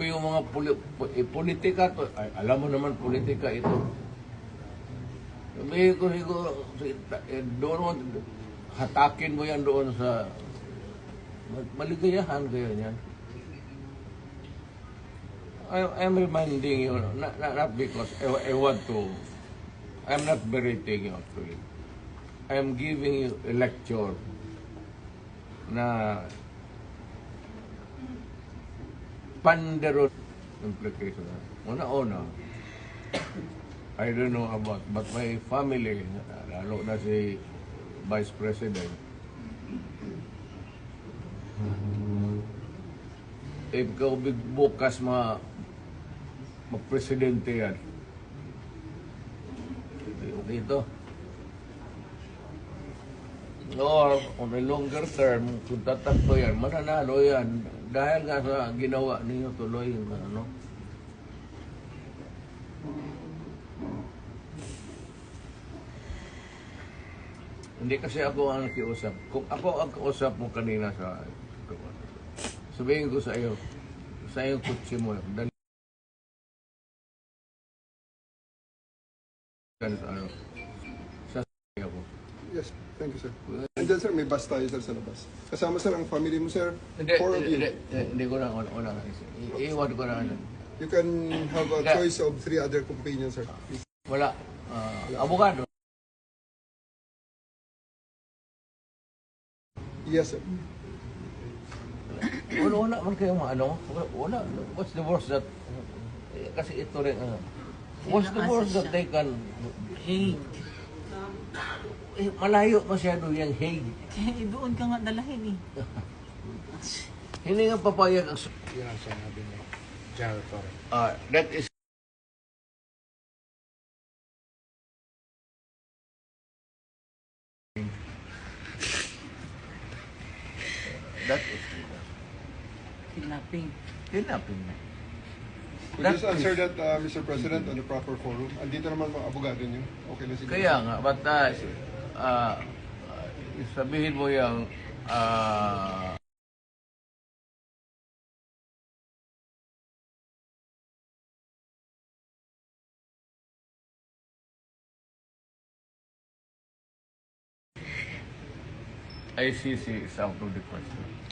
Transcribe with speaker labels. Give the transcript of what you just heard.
Speaker 1: ko yung mga politika to. Ay, alam mo naman politika ito. Sabihin ko siguro, doon hatakin mo yan doon sa maligayahan kayo niyan. I'm reminding you, not because I want to, I'm not berating you actually. I'm giving you a lecture na panderon implication. Una-una, I don't know about, but my family, lalo na si Vice President, if ikaw bukas mag-presidente yan, okay ito. Or on a longer term, kung tatakto yan, mananalo yan. Dahil nga sa ginawa ninyo tuloy, ano. Hindi kasi ako ang nakiusap. Kung ako ang kausap mo kanina sabihin ko sa iyo kutsi mo, dali ano, sa ako.
Speaker 2: Yes, thank you, sir. And then, sir, may bus tayo, sir, sa labas. Kasama, sir, ang family mo, sir.
Speaker 1: Hindi,
Speaker 2: Four of you.
Speaker 1: hindi ko na, iiwan ko na.
Speaker 2: You can have a choice of 3 other companions, sir. Please.
Speaker 1: Wala. Abogado.
Speaker 2: Yes, sir.
Speaker 1: Wala man kayo ano. Wala. What's the worst that, kasi ito rin, what's the worst that they can,
Speaker 3: Hague.
Speaker 1: malayo masyado yung Hague.
Speaker 3: Doon ka nga dalahin eh.
Speaker 1: Hindi nga papayag ang...
Speaker 4: Yun ang sinabi ni General Torre.
Speaker 1: That is... That is...
Speaker 3: Kidnapping.
Speaker 1: Kidnapping na.
Speaker 2: Could you just answer that, Mr. President, on the proper forum? Andito naman mga abogado niyo. Okay na siguro.
Speaker 1: Kaya nga, but sabihin mo yung ICC is out of the question.